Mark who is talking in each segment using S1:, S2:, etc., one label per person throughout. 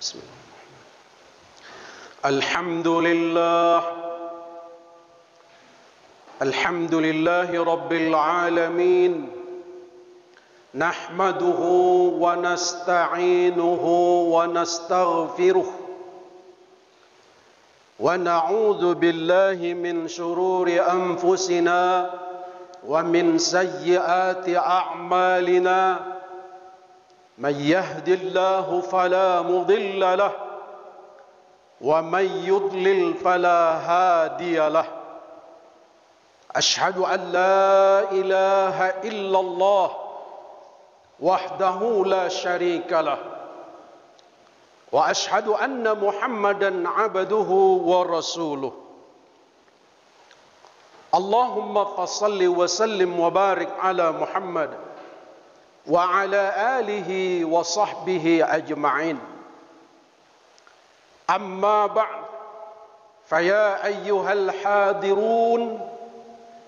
S1: Bismillah. Alhamdulillah. Alhamdulillahi Rabbil Alamin. Nahmaduhu wa nasta'inuhu wa nastaghfiruh. Wa na'udzu billahi min shururi anfusina wa min sayyiati a'malina. من يهد الله فلا مضل له ومن يضلل فلا هادي له أشهد أن لا إله إلا الله وحده لا شريك له وأشهد أن محمدا عبده ورسوله اللهم فصل وسلم وبارك على محمد وعلى آله وصحبه أجمعين أما بعد فيا أيها الحاضرون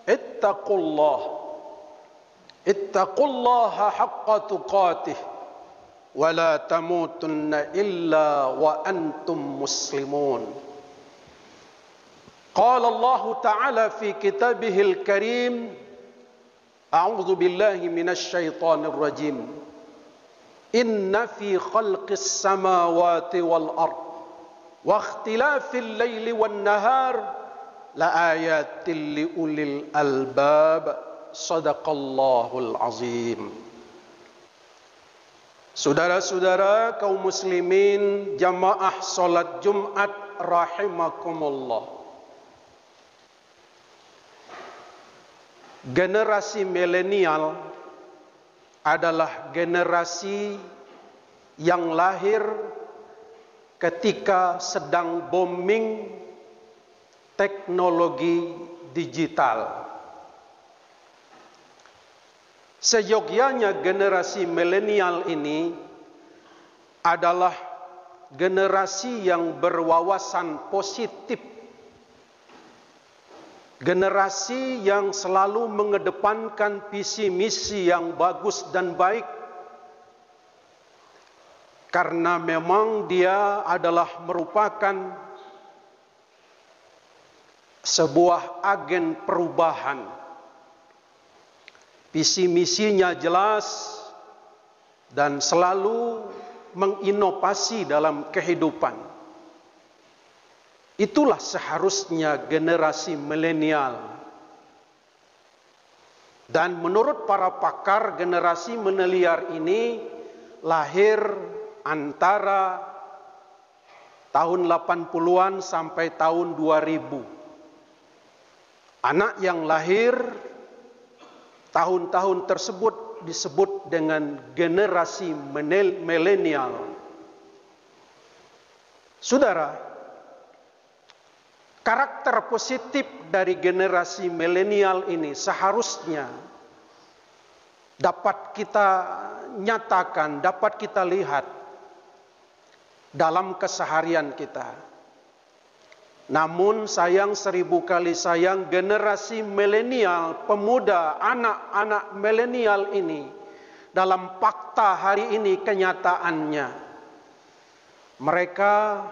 S1: اتقوا الله حق تقاته ولا تموتن إلا وأنتم مسلمون قال الله تعالى في كتابه الكريم أعوذ بالله من الشيطان الرجيم إن في خلق السماوات والأرض واختلاف الليل والنهار لآيات لأولي الألباب صدق الله العظيم. Saudara-saudara kaum muslimin jamaah salat Jumat rahimakumullah. Generasi milenial adalah generasi yang lahir ketika sedang booming teknologi digital. Seyogyanya generasi milenial ini adalah generasi yang berwawasan positif, generasi yang selalu mengedepankan visi misi yang bagus dan baik, karena memang dia adalah merupakan sebuah agen perubahan. Visi misinya jelas dan selalu menginovasi dalam kehidupan. Itulah seharusnya generasi milenial. Dan menurut para pakar, generasi milenial ini lahir antara tahun 80-an sampai tahun 2000. Anak yang lahir tahun-tahun tersebut disebut dengan generasi milenial. Saudara, karakter positif dari generasi milenial ini seharusnya dapat kita nyatakan, dapat kita lihat dalam keseharian kita. Namun sayang, 1000 kali sayang, generasi milenial, pemuda, anak-anak milenial ini dalam fakta hari ini kenyataannya, mereka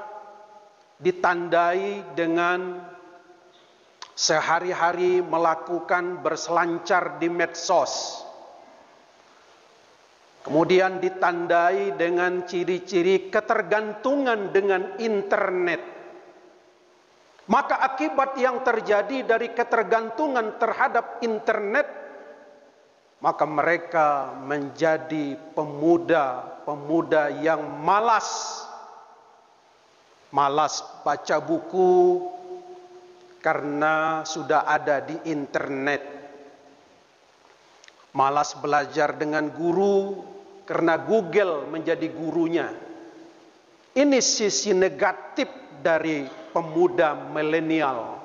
S1: ditandai dengan sehari-hari melakukan berselancar di medsos. Kemudian ditandai dengan ciri-ciri ketergantungan dengan internet. Maka akibat yang terjadi dari ketergantungan terhadap internet, maka mereka menjadi pemuda-pemuda yang malas baca buku karena sudah ada di internet, malas belajar dengan guru karena Google menjadi gurunya. Ini sisi negatif dari pemuda milenial,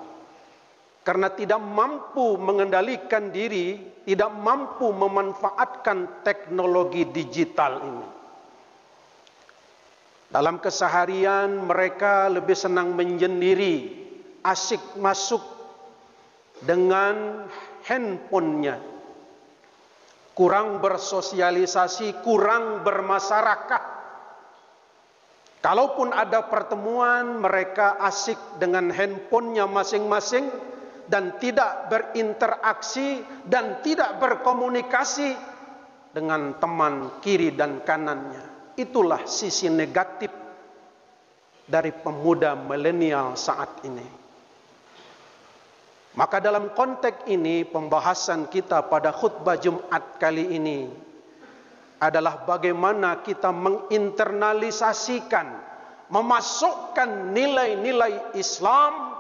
S1: karena tidak mampu mengendalikan diri, tidak mampu memanfaatkan teknologi digital ini. Dalam keseharian mereka lebih senang menyendiri, asik masuk dengan handphonenya, kurang bersosialisasi, kurang bermasyarakat. Kalaupun ada pertemuan, mereka asik dengan handphonenya masing-masing dan tidak berinteraksi dan tidak berkomunikasi dengan teman kiri dan kanannya. Itulah sisi negatif dari pemuda milenial saat ini. Maka dalam konteks ini, pembahasan kita pada khutbah Jumat kali ini adalah bagaimana kita menginternalisasikan, memasukkan nilai-nilai Islam,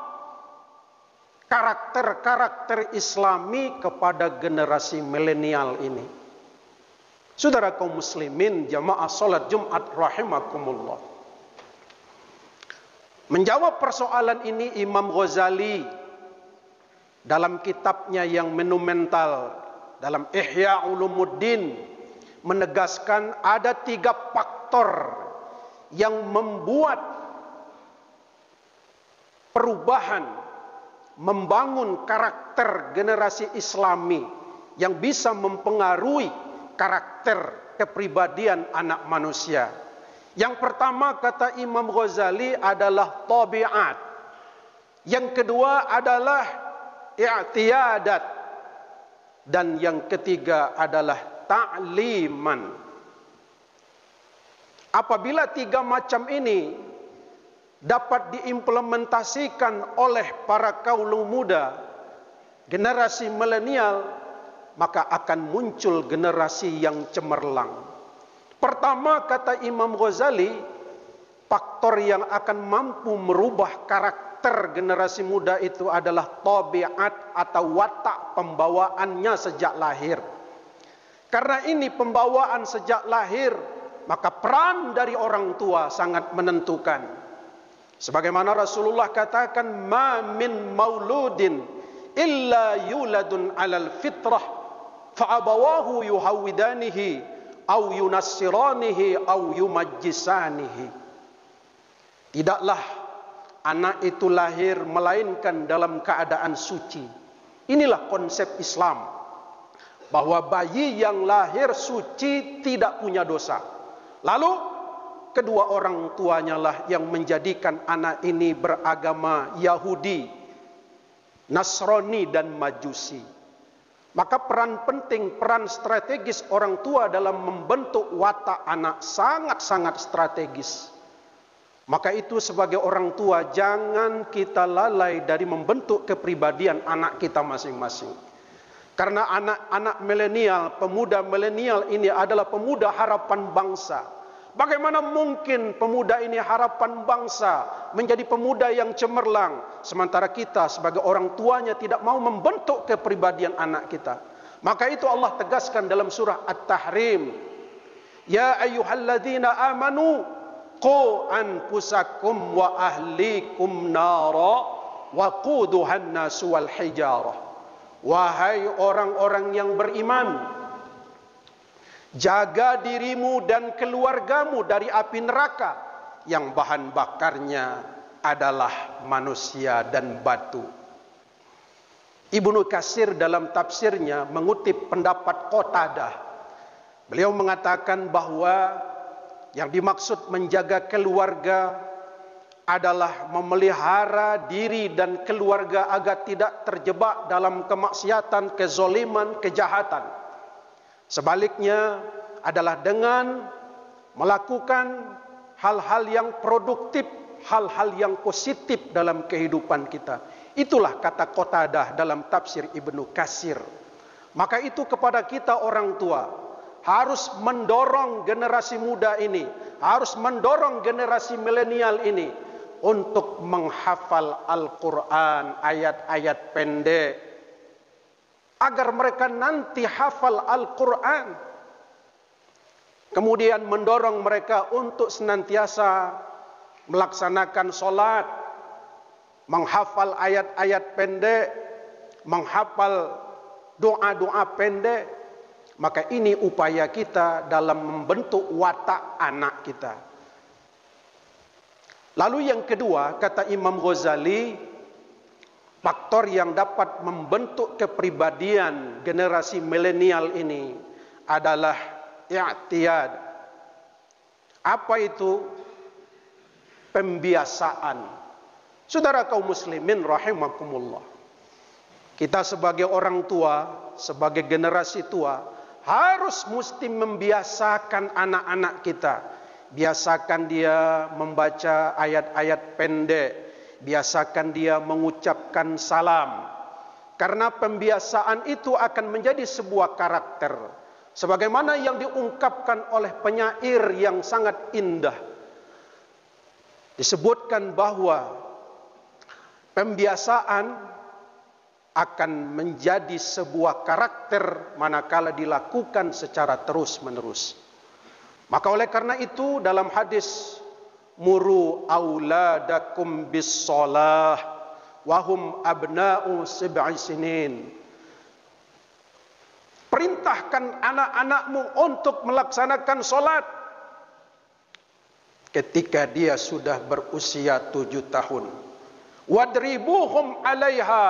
S1: karakter-karakter Islami kepada generasi milenial ini. Saudara kaum muslimin, jamaah salat Jumat rahimakumullah. Menjawab persoalan ini Imam Ghazali dalam kitabnya yang monumental, dalam Ihya Ulumuddin, menegaskan ada 3 faktor yang membuat perubahan, membangun karakter generasi Islami yang bisa mempengaruhi karakter kepribadian anak manusia. Yang pertama kata Imam Ghazali adalah tabiat. Yang kedua adalah i'tiadat. Dan yang ketiga adalah ta'liman. Apabila 3 macam ini dapat diimplementasikan oleh para kaum muda, generasi milenial, maka akan muncul generasi yang cemerlang. Pertama kata Imam Ghazali, faktor yang akan mampu merubah karakter generasi muda itu adalah tabiat atau watak pembawaannya sejak lahir. Karena ini pembawaan sejak lahir, maka peran dari orang tua sangat menentukan. Sebagaimana Rasulullah katakan, ma min mauludin illa yuladun alal fitrah fa abawahu yuhawidanihi au yunassiranihi au yumajjisanihi. Tidaklah anak itu lahir melainkan dalam keadaan suci. Inilah konsep Islam, bahwa bayi yang lahir suci tidak punya dosa. Lalu kedua orang tuanya lah yang menjadikan anak ini beragama Yahudi, Nasrani dan Majusi. Maka peran penting, peran strategis orang tua dalam membentuk watak anak sangat-sangat strategis. Maka itu sebagai orang tua jangan kita lalai dari membentuk kepribadian anak kita masing-masing. Karena anak-anak milenial, pemuda milenial ini adalah pemuda harapan bangsa. Bagaimana mungkin pemuda ini harapan bangsa menjadi pemuda yang cemerlang, sementara kita sebagai orang tuanya tidak mau membentuk kepribadian anak kita. Maka itu Allah tegaskan dalam surah At-Tahrim, ya ayyuhalladzina amanu qu anfusakum wa ahlikum nara waquduhan nasu wal hijarah. Wahai orang-orang yang beriman, jaga dirimu dan keluargamu dari api neraka yang bahan bakarnya adalah manusia dan batu. Ibnu Katsir dalam tafsirnya mengutip pendapat Qatadah. Beliau mengatakan bahwa yang dimaksud menjaga keluarga adalah memelihara diri dan keluarga agar tidak terjebak dalam kemaksiatan, kezoliman, kejahatan. Sebaliknya adalah dengan melakukan hal-hal yang produktif, hal-hal yang positif dalam kehidupan kita. Itulah kata Qatadah dalam tafsir Ibnu Katsir. Maka itu kepada kita orang tua harus mendorong generasi muda ini, harus mendorong generasi milenial ini untuk menghafal Al-Quran, ayat-ayat pendek, agar mereka nanti hafal Al-Quran. Kemudian mendorong mereka untuk senantiasa melaksanakan sholat, menghafal ayat-ayat pendek, menghafal doa-doa pendek. Maka ini upaya kita dalam membentuk watak anak kita. Lalu yang kedua, kata Imam Ghazali, faktor yang dapat membentuk kepribadian generasi milenial ini adalah i'tiad. Apa itu? pembiasaan. Saudara kaum muslimin rahimakumullah. Kita sebagai orang tua, sebagai generasi tua, harus mesti membiasakan anak-anak kita. Biasakan dia membaca ayat-ayat pendek. Biasakan dia mengucapkan salam. Karena pembiasaan itu akan menjadi sebuah karakter. Sebagaimana yang diungkapkan oleh penyair yang sangat indah. Disebutkan bahwa pembiasaan akan menjadi sebuah karakter manakala dilakukan secara terus-menerus. Maka oleh karena itu dalam hadis muru auladakum bis shalah wahum abna'u sab'i sinin. Perintahkan anak-anakmu untuk melaksanakan salat ketika dia sudah berusia 7 tahun. Wadribuhum 'alaiha,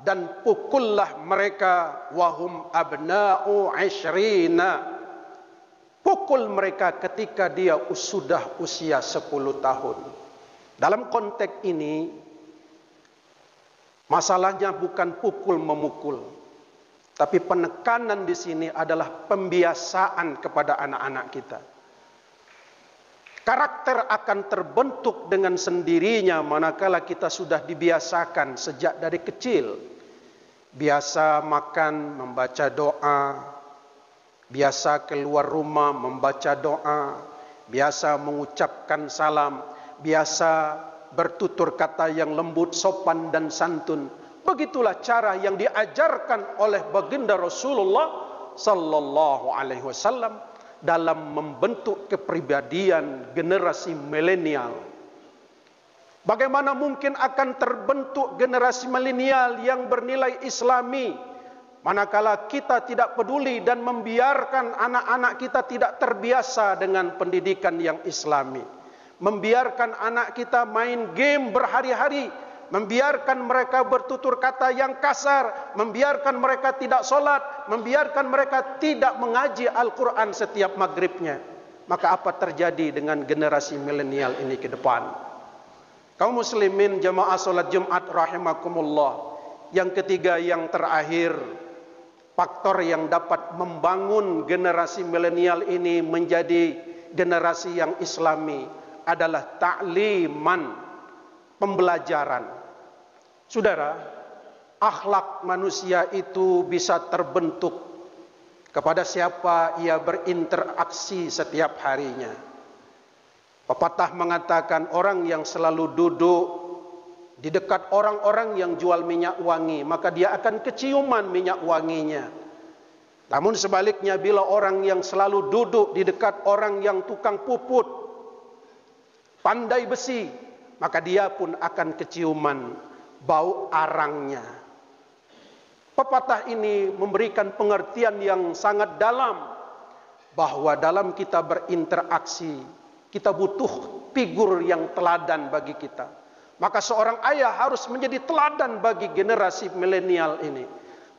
S1: dan pukullah mereka wahum abna'u 'ishrina. Pukul mereka ketika dia sudah usia 10 tahun. Dalam konteks ini masalahnya bukan pukul memukul, tapi penekanan di sini adalah pembiasaan kepada anak-anak kita. Karakter akan terbentuk dengan sendirinya manakala kita sudah dibiasakan sejak dari kecil. Biasa makan membaca doa, biasa keluar rumah membaca doa, biasa mengucapkan salam, biasa bertutur kata yang lembut, sopan dan santun. Begitulah cara yang diajarkan oleh baginda Rasulullah sallallahu alaihi wasallam dalam membentuk kepribadian generasi milenial. Bagaimana mungkin akan terbentuk generasi milenial yang bernilai Islami manakala kita tidak peduli dan membiarkan anak-anak kita tidak terbiasa dengan pendidikan yang Islami, membiarkan anak kita main game berhari-hari, membiarkan mereka bertutur kata yang kasar, membiarkan mereka tidak sholat, membiarkan mereka tidak mengaji Al-Quran setiap maghribnya. Maka apa terjadi dengan generasi milenial ini ke depan? Kaum muslimin jamaah sholat Jumat rahimakumullah. Yang ketiga, yang terakhir, faktor yang dapat membangun generasi milenial ini menjadi generasi yang Islami adalah ta'liman, pembelajaran. Saudara, akhlak manusia itu bisa terbentuk kepada siapa ia berinteraksi setiap harinya. Pepatah mengatakan orang yang selalu duduk di dekat orang-orang yang jual minyak wangi, maka dia akan keciuman minyak wanginya. Namun sebaliknya, bila orang yang selalu duduk di dekat orang yang tukang puput, pandai besi, maka dia pun akan keciuman bau arangnya. Pepatah ini memberikan pengertian yang sangat dalam bahwa dalam kita berinteraksi, kita butuh figur yang teladan bagi kita. Maka seorang ayah harus menjadi teladan bagi generasi milenial ini.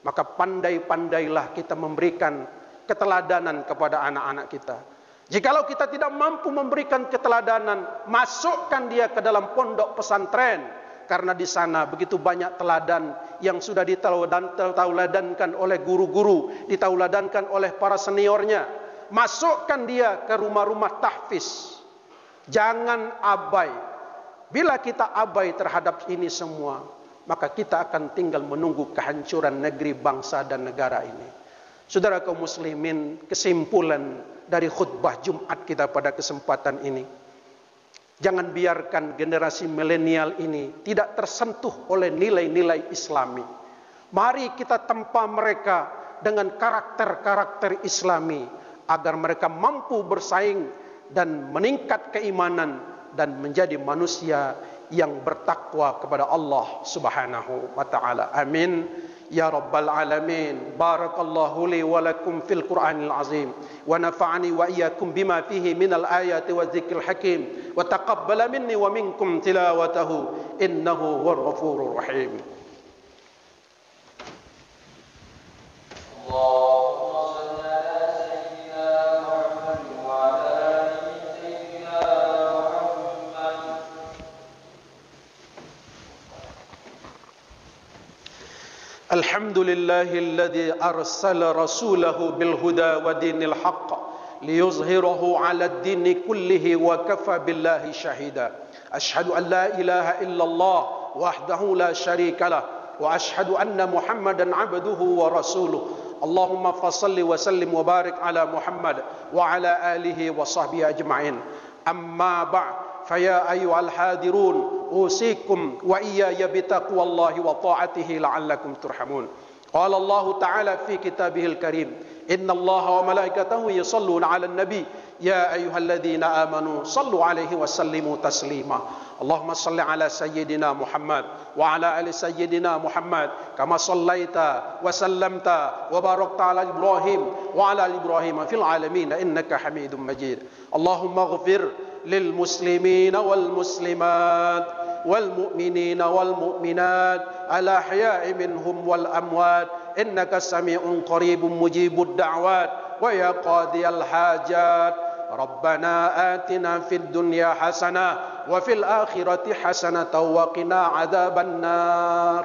S1: Maka pandai-pandailah kita memberikan keteladanan kepada anak-anak kita. Jikalau kita tidak mampu memberikan keteladanan, masukkan dia ke dalam pondok pesantren. Karena di sana begitu banyak teladan yang sudah ditauladankan oleh guru-guru, ditauladankan oleh para seniornya. Masukkan dia ke rumah-rumah tahfiz. Jangan abai. Bila kita abai terhadap ini semua, maka kita akan tinggal menunggu kehancuran negeri, bangsa dan negara ini. Saudara kaum muslimin, kesimpulan dari khutbah Jumat kita pada kesempatan ini, jangan biarkan generasi milenial ini tidak tersentuh oleh nilai-nilai Islami. Mari kita tempa mereka dengan karakter-karakter Islami agar mereka mampu bersaing dan meningkat keimanan dan menjadi manusia yang bertakwa kepada Allah Subhanahu wa taala. Amin ya rabbal alamin. Barakallahu li wa lakum fil Qur'anil azim wa nafa'ani wa iyyakum bima fihi minal ayati wa dzikril hakim wa taqabbala minni wa minkum tilawatahu innahu huwal ghafurur rahim. الحمد لله الذي أرسل رسوله بالهدى ودين الحق ليظهره على الدين كله وكفى بالله شهيدا. أشهد أن لا إله إلا الله وحده لا شريك له وأشهد أن محمدا عبده ورسوله. اللهم فصل وسلم وبارك على محمد وعلى آله وصحبه أجمعين. أما بعد فيا أيها الحاضرون أوصيكم وإياي بتقوى الله وطاعته لعلكم ترحمون. قال الله تعالى في كتابه الكريم إن الله وملائكته يصلون على النبي يا أيها الذين آمنوا صلوا عليه وسلموا تسليما. اللهم صل على سيدنا محمد وعلى آل سيدنا محمد كما صليت وسلمت وباركت على إبراهيم وعلى آل إبراهيم في العالمين إنك حميد مجيد. اللهم اغفر للمسلمين والمسلمات والمؤمنين والمؤمنات الأحياء منهم والأموات إنك سميع قريب مجيب الدعوات ويا قاضي الحاجات. ربنا آتنا في الدنيا حسنة وفي الآخرة حسنة وقنا عذاب النار.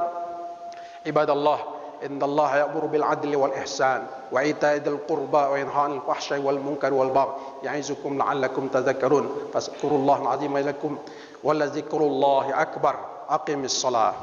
S1: عباد الله إن الله يأمر بالعدل والإحسان وإيتاء ذي القربى وينهى عن الفحشاء والمنكر والبغي يعظكم لعلكم تذكرون. فاذكروا الله العظيم لكم ولذكر الله أكبر. أقم الصلاة.